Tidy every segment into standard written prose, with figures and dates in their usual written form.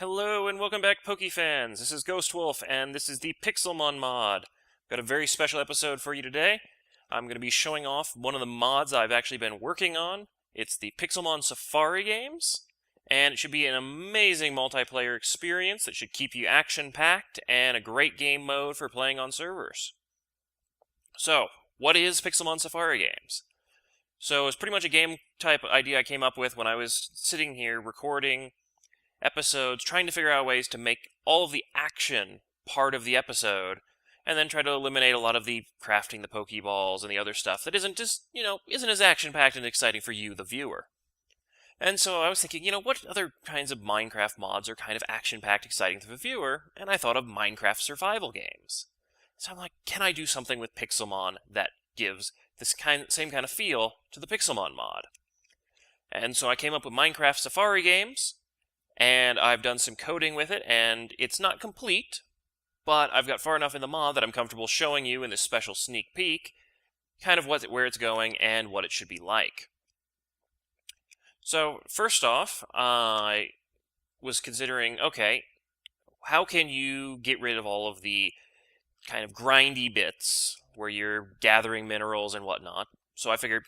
Hello and welcome back, Pokefans. This is GhostWolf, and this is the Pixelmon mod. Got a very special episode for you today. I'm going to be showing off one of the mods I've actually been working on. It's the Pixelmon Safari games, and it should be an amazing multiplayer experience that should keep you action-packed and a great game mode for playing on servers. So, what is Pixelmon Safari games? So, it's pretty much a game type idea I came up with when I was sitting here recording episodes, trying to figure out ways to make all of the action part of the episode, and then try to eliminate a lot of the crafting the pokeballs and the other stuff that isn't just, isn't as action-packed and exciting for you, the viewer. And so I was thinking, what other kinds of Minecraft mods are kind of action-packed, exciting to the viewer? And I thought of Minecraft survival games. So I'm like, can I do something with Pixelmon that gives this same kind of feel to the Pixelmon mod? And so I came up with Minecraft Safari games, and I've done some coding with it, and it's not complete, but I've got far enough in the mod that I'm comfortable showing you in this special sneak peek kind of where it's going and what it should be like. So, first off, I was considering, okay, how can you get rid of all of the kind of grindy bits where you're gathering minerals and whatnot? So I figured,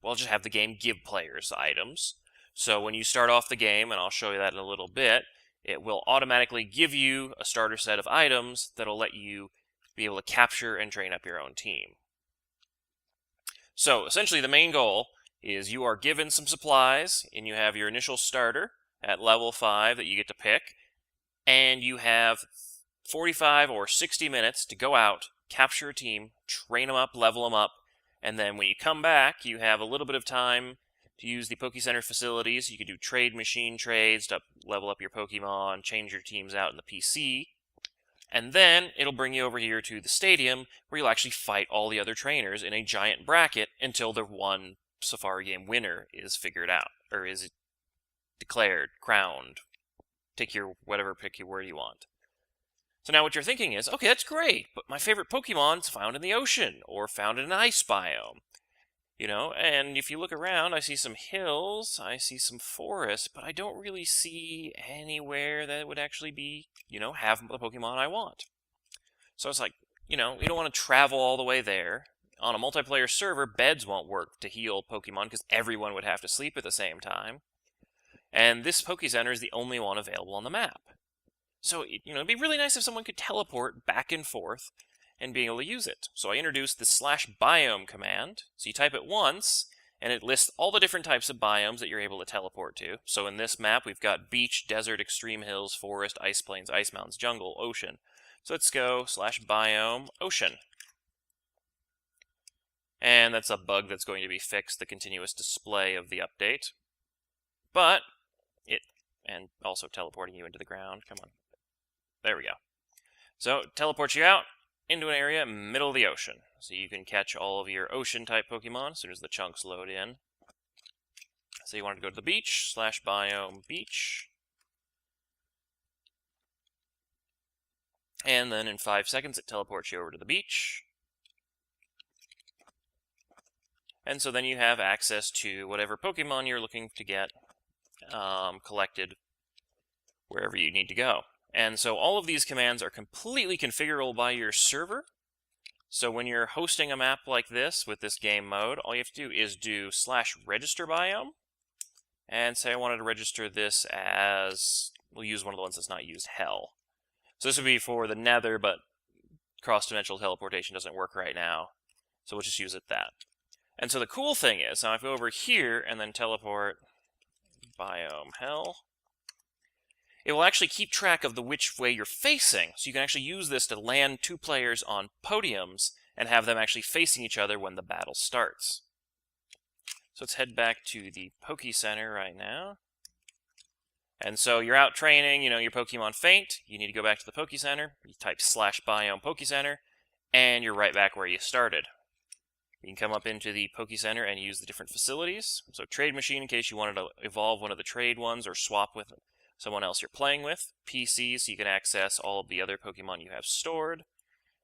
well, just have the game give players items. So when you start off the game, and I'll show you that in a little bit, it will automatically give you a starter set of items that'll let you be able to capture and train up your own team. So essentially the main goal is you are given some supplies, and you have your initial starter at level 5 that you get to pick, and you have 45 or 60 minutes to go out, capture a team, train them up, level them up, and then when you come back, you have a little bit of time to use the Poke Center facilities. You can do trade machine trades to level up your Pokemon, change your teams out in the PC, and then it'll bring you over here to the stadium where you'll actually fight all the other trainers in a giant bracket until the one Safari game winner is figured out, or is declared, crowned. Pick your word you want. So now what you're thinking is, okay, that's great, but my favorite Pokemon's found in the ocean, or found in an ice biome. And if you look around, I see some hills, I see some forests, but I don't really see anywhere that would actually be, have the Pokemon I want. So it's like, you don't want to travel all the way there. On a multiplayer server, beds won't work to heal Pokemon because everyone would have to sleep at the same time. And this Poke Center is the only one available on the map. So, it'd be really nice if someone could teleport back and forth and being able to use it. So I introduced the /biome command. So you type it once, and it lists all the different types of biomes that you're able to teleport to. So in this map, we've got beach, desert, extreme hills, forest, ice plains, ice mountains, jungle, ocean. So let's go /biome ocean. And that's a bug that's going to be fixed, the continuous display of the update. But and also teleporting you into the ground. Come on. There we go. So teleports you out into an area middle of the ocean. So you can catch all of your ocean-type Pokemon as soon as the chunks load in. So you wanted to go to the beach, /biome beach. And then in 5 seconds, it teleports you over to the beach. And so then you have access to whatever Pokemon you're looking to get collected wherever you need to go. And so all of these commands are completely configurable by your server. So when you're hosting a map like this with this game mode, all you have to do is do /register biome and say I wanted to register this as, we'll use one of the ones that's not used, hell. So this would be for the nether, but cross-dimensional teleportation doesn't work right now. So we'll just use it that. And so the cool thing is, now if I go over here and then teleport biome hell, it will actually keep track of which way you're facing, so you can actually use this to land 2 players on podiums and have them actually facing each other when the battle starts. So let's head back to the Poke Center right now. And so you're out training, your Pokemon faint, you need to go back to the Poke Center, you type /biome Poke Center, and you're right back where you started. You can come up into the Poke Center and use the different facilities. So trade machine in case you wanted to evolve one of the trade ones or swap with someone else you're playing with. PC, so you can access all of the other Pokemon you have stored.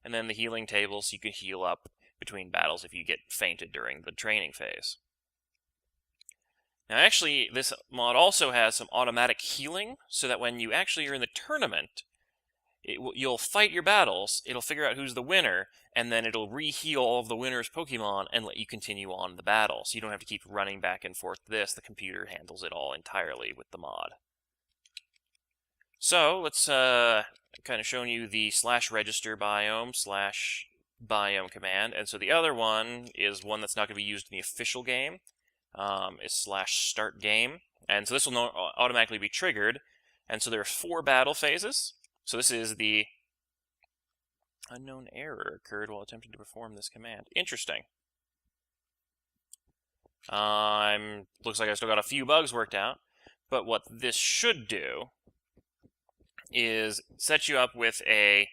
And then the healing table, so you can heal up between battles if you get fainted during the training phase. Now, actually, this mod also has some automatic healing, so that when you actually are in the tournament, you'll fight your battles, it'll figure out who's the winner, and then it'll re-heal all of the winner's Pokemon and let you continue on the battle. So you don't have to keep running back and forth to this. The computer handles it all entirely with the mod. So let's kind of showing you the /register biome /biome command. And so the other one is one that's not going to be used in the official game, is /start game. And so this will automatically be triggered. And so there are 4 battle phases. So this is the unknown error occurred while attempting to perform this command. Interesting. Looks like I still got a few bugs worked out. But what this should do is set you up with a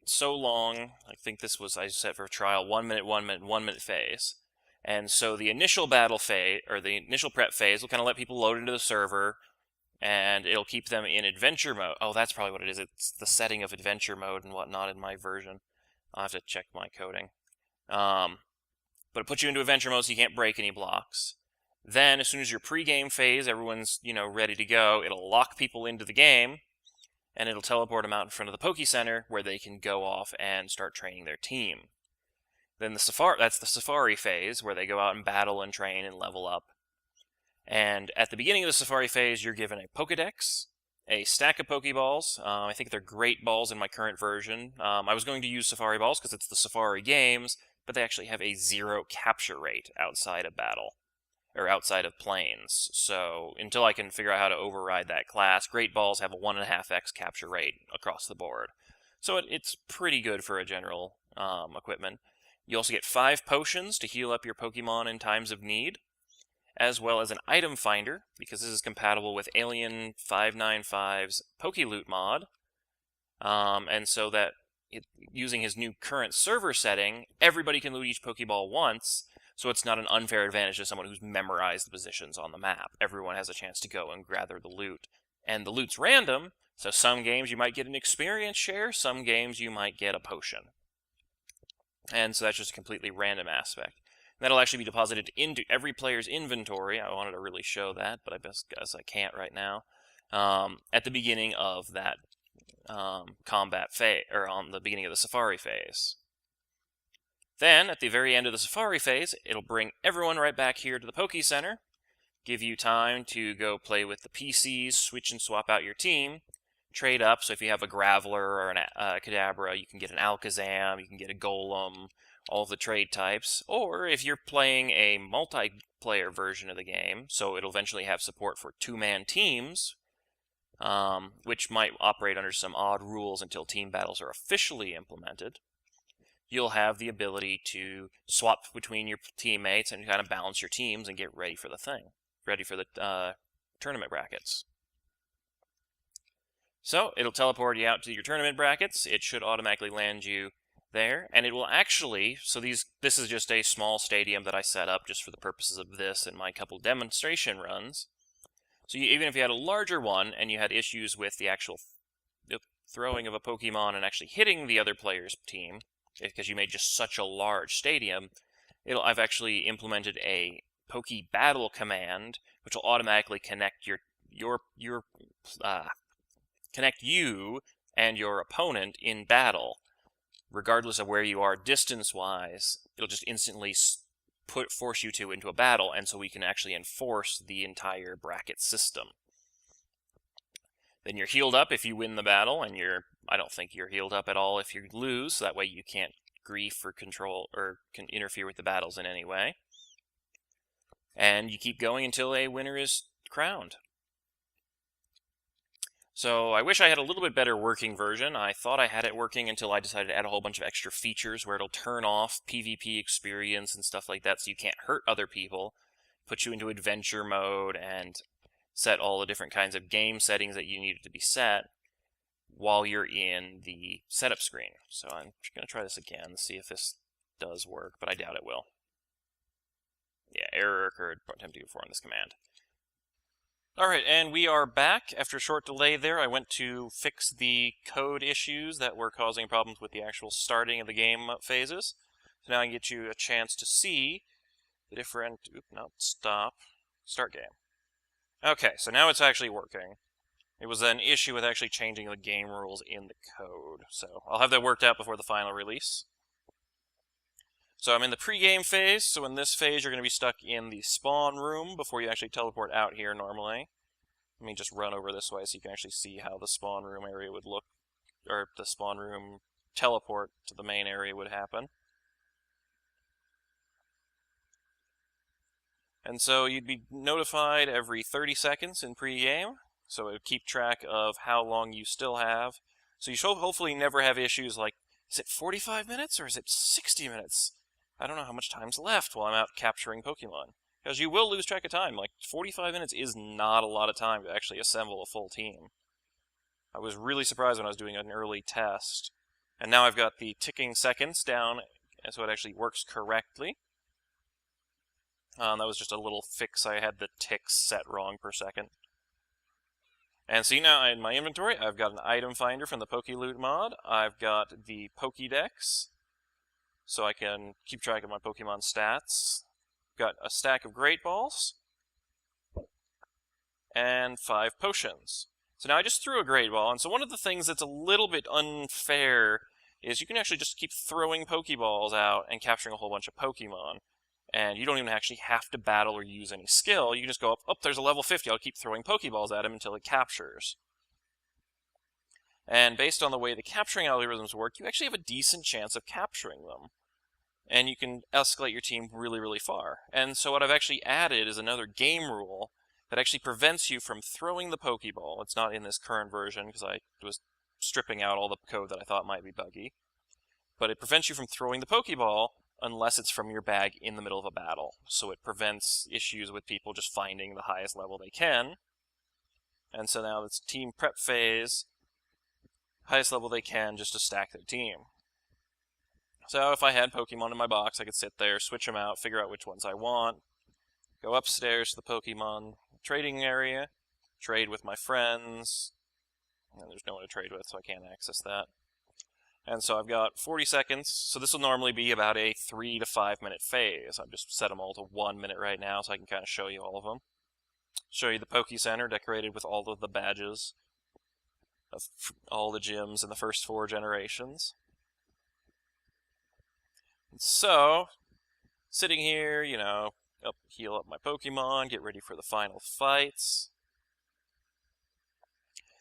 so long, I think this was, I set for trial, 1 minute, 1 minute, 1 minute phase. And so the initial battle phase, or the initial prep phase, will kind of let people load into the server, and it'll keep them in adventure mode. Oh, that's probably what it is. It's the setting of adventure mode and whatnot in my version. I'll have to check my coding. But it puts you into adventure mode so you can't break any blocks. Then, as soon as your pre-game phase, everyone's, ready to go, it'll lock people into the game, and it'll teleport them out in front of the Poke Center where they can go off and start training their team. Then that's the Safari phase, where they go out and battle and train and level up. And at the beginning of the Safari phase, you're given a Pokedex, a stack of Pokeballs. I think they're great balls in my current version. I was going to use Safari balls because it's the Safari games, but they actually have a 0 capture rate outside of battle, or outside of planes. So until I can figure out how to override that class, great balls have a 1.5x capture rate across the board. So it's pretty good for a general equipment. You also get 5 potions to heal up your Pokemon in times of need, as well as an item finder, because this is compatible with Alien 595's PokeLoot mod. And so that using his new current server setting, everybody can loot each Pokeball once, so it's not an unfair advantage to someone who's memorized the positions on the map. Everyone has a chance to go and gather the loot. And the loot's random, so some games you might get an experience share, some games you might get a potion. And so that's just a completely random aspect. That'll actually be deposited into every player's inventory. I wanted to really show that, but I guess I can't right now. At the beginning of that combat phase, or on the beginning of the Safari phase. Then, at the very end of the Safari phase, it'll bring everyone right back here to the Poke Center, give you time to go play with the PCs, switch and swap out your team, trade up. So if you have a Graveler or a Kadabra, you can get an Alakazam, you can get a Golem, all of the trade types. Or if you're playing a multiplayer version of the game, so it'll eventually have support for 2-man teams, which might operate under some odd rules until team battles are officially implemented, you'll have the ability to swap between your teammates and kind of balance your teams and get ready for the tournament brackets. So it'll teleport you out to your tournament brackets. It should automatically land you there, and it will actually, so this is just a small stadium that I set up just for the purposes of this and my couple demonstration runs. So even if you had a larger one and you had issues with the actual throwing of a Pokemon and actually hitting the other player's team, because you made just such a large stadium, I've actually implemented a Poke Battle command, which will automatically connect connect you and your opponent in battle, regardless of where you are distance-wise. It'll just instantly force you two into a battle, and so we can actually enforce the entire bracket system. Then you're healed up if you win the battle, and I don't think you're healed up at all if you lose, so that way you can't grief or control or can interfere with the battles in any way. And you keep going until a winner is crowned. So I wish I had a little bit better working version. I thought I had it working until I decided to add a whole bunch of extra features where it'll turn off PvP experience and stuff like that so you can't hurt other people, put you into adventure mode, and set all the different kinds of game settings that you needed to be set while you're in the setup screen. So I'm just going to try this again and see if this does work, but I doubt it will. Yeah, error occurred attempting to perform this command. Alright, and we are back. After a short delay there, I went to fix the code issues that were causing problems with the actual starting of the game phases. So now I can get you a chance to see the different... not stop. Start game. Okay, so now it's actually working. It was an issue with actually changing the game rules in the code, so I'll have that worked out before the final release. So I'm in the pre-game phase, so in this phase you're going to be stuck in the spawn room before you actually teleport out here normally. Let me just run over this way so you can actually see how the spawn room area would look, or the spawn room teleport to the main area would happen. And so you'd be notified every 30 seconds in pre-game, so it would keep track of how long you still have. So you should hopefully never have issues like, is it 45 minutes or is it 60 minutes? I don't know how much time's left while I'm out capturing Pokemon. Because you will lose track of time. Like, 45 minutes is not a lot of time to actually assemble a full team. I was really surprised when I was doing an early test. And now I've got the ticking seconds down, so it actually works correctly. That was just a little fix. I had the ticks set wrong per second. And see, now in my inventory, I've got an item finder from the PokeLoot mod. I've got the Pokédex, so I can keep track of my Pokemon stats. Got a stack of Great Balls, and 5 potions. So now I just threw a Great Ball, and so one of the things that's a little bit unfair is you can actually just keep throwing Pokeballs out and capturing a whole bunch of Pokemon. And you don't even actually have to battle or use any skill. You can just go up, oh, there's a level 50, I'll keep throwing Pokeballs at him until it captures. And based on the way the capturing algorithms work, you actually have a decent chance of capturing them. And you can escalate your team really, really far. And so what I've actually added is another game rule that actually prevents you from throwing the Pokeball. It's not in this current version because I was stripping out all the code that I thought might be buggy. But it prevents you from throwing the Pokeball unless it's from your bag in the middle of a battle. So it prevents issues with people just finding the highest level they can. And so now it's team prep phase, highest level they can just to stack their team. So if I had Pokemon in my box, I could sit there, switch them out, figure out which ones I want, go upstairs to the Pokemon trading area, trade with my friends, and there's no one to trade with, so I can't access that. And so I've got 40 seconds, so this will normally be about a 3 to 5 minute phase. I've just set them all to 1 minute right now, so I can kind of show you all of them. Show you the Poke Center decorated with all of the badges of all the gyms in the first 4 generations. And so, sitting here, you know, heal up my Pokemon, get ready for the final fights.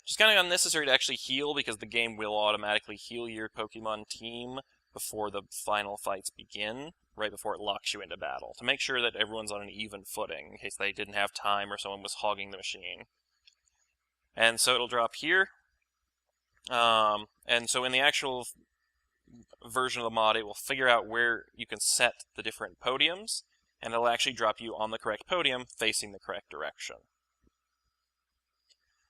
Just kind of unnecessary to actually heal because the game will automatically heal your Pokemon team before the final fights begin, right before it locks you into battle, to make sure that everyone's on an even footing in case they didn't have time or someone was hogging the machine. And so it'll drop here. And so in the actual version of the mod, it will figure out where you can set the different podiums, and it'll actually drop you on the correct podium facing the correct direction.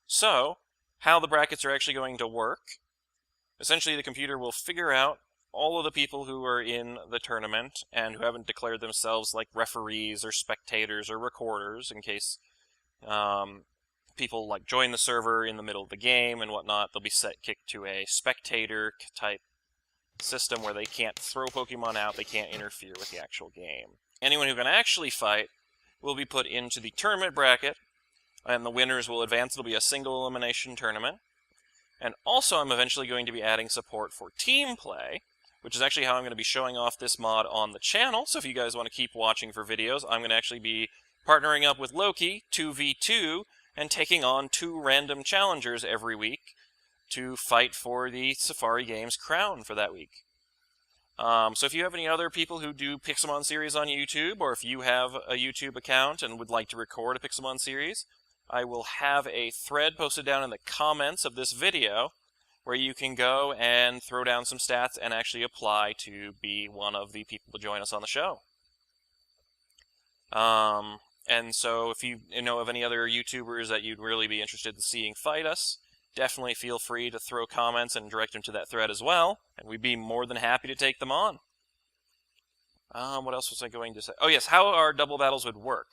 So, how the brackets are actually going to work. Essentially, the computer will figure out all of the people who are in the tournament and who haven't declared themselves like referees or spectators or recorders in case people like join the server in the middle of the game and whatnot. They'll be kicked to a spectator type system where they can't throw Pokemon out, they can't interfere with the actual game. Anyone who can actually fight will be put into the tournament bracket, and the winners will advance. It'll be a single elimination tournament. And also I'm eventually going to be adding support for team play, which is actually how I'm going to be showing off this mod on the channel. So if you guys want to keep watching for videos, I'm going to actually be partnering up with Loki 2v2 and taking on 2 random challengers every week to fight for the Safari Games crown for that week. So if you have any other people who do Pixelmon series on YouTube, or if you have a YouTube account and would like to record a Pixelmon series, I will have a thread posted down in the comments of this video where you can go and throw down some stats and actually apply to be one of the people to join us on the show. And so if you know of any other YouTubers that you'd really be interested in seeing fight us, definitely feel free to throw comments and direct them to that thread as well, and we'd be more than happy to take them on. What else was I going to say? Oh yes, how our double battles would work.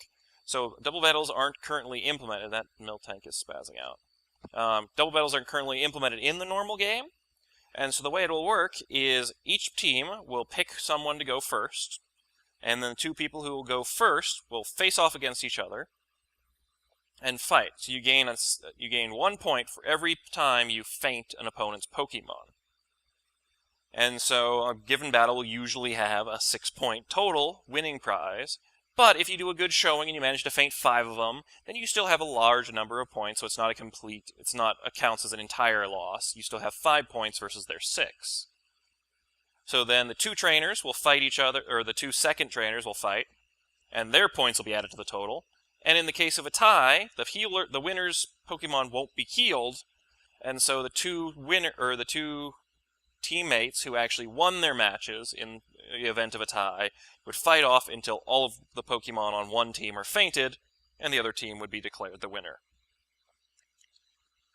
So double battles aren't currently implemented. That milk tank is spazzing out. Double battles aren't currently implemented in the normal game, and so the way it will work is each team will pick someone to go first. And then the two people who will go first will face off against each other and fight. So you gain 1 point for every time you feint an opponent's Pokemon. And so a given battle will usually have a 6-point total winning prize. But if you do a good showing and you manage to feint 5 of them, then you still have a large number of points, so it's not counts as an entire loss. You still have 5 points versus their 6. So then the two trainers will fight each other, or the two second trainers will fight, and their points will be added to the total. And in the case of a tie, the winner's Pokemon won't be healed, and so the two teammates who actually won their matches in the event of a tie would fight off until all of the Pokemon on one team are fainted, and the other team would be declared the winner.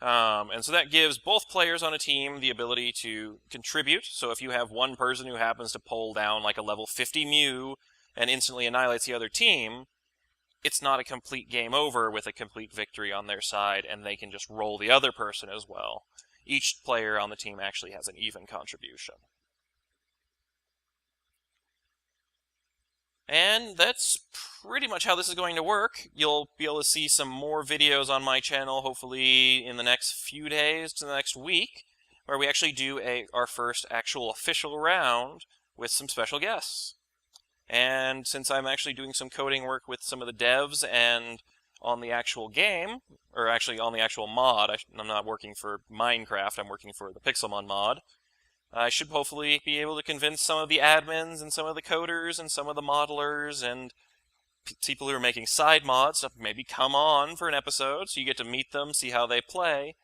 And so that gives both players on a team the ability to contribute. So if you have one person who happens to pull down like a level 50 Mew and instantly annihilates the other team, it's not a complete game over with a complete victory on their side, and they can just roll the other person as well. Each player on the team actually has an even contribution. And that's pretty much how this is going to work. You'll be able to see some more videos on my channel, hopefully in the next few days to the next week, where we actually do our first actual official round with some special guests. And since I'm actually doing some coding work with some of the devs and on the actual game, or actually on the actual mod, I'm not working for Minecraft, I'm working for the Pixelmon mod, I should hopefully be able to convince some of the admins and some of the coders and some of the modelers and people who are making side mods to maybe come on for an episode so you get to meet them, see how they play,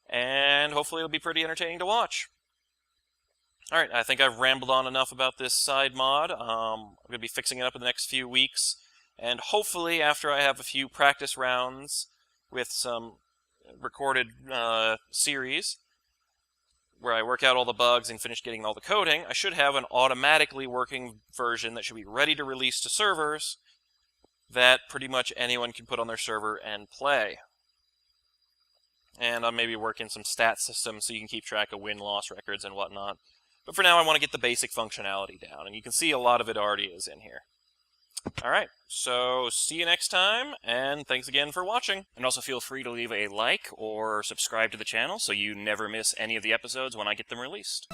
and hopefully it'll be pretty entertaining to watch. Alright, I think I've rambled on enough about this side mod. I'm going to be fixing it up in the next few weeks, and hopefully after I have a few practice rounds with some recorded series, where I work out all the bugs and finish getting all the coding, I should have an automatically working version that should be ready to release to servers that pretty much anyone can put on their server and play. And I'll maybe work in some stat systems so you can keep track of win-loss records and whatnot. But for now, I want to get the basic functionality down, and you can see a lot of it already is in here. Alright, so see you next time, and thanks again for watching. And also feel free to leave a like or subscribe to the channel so you never miss any of the episodes when I get them released.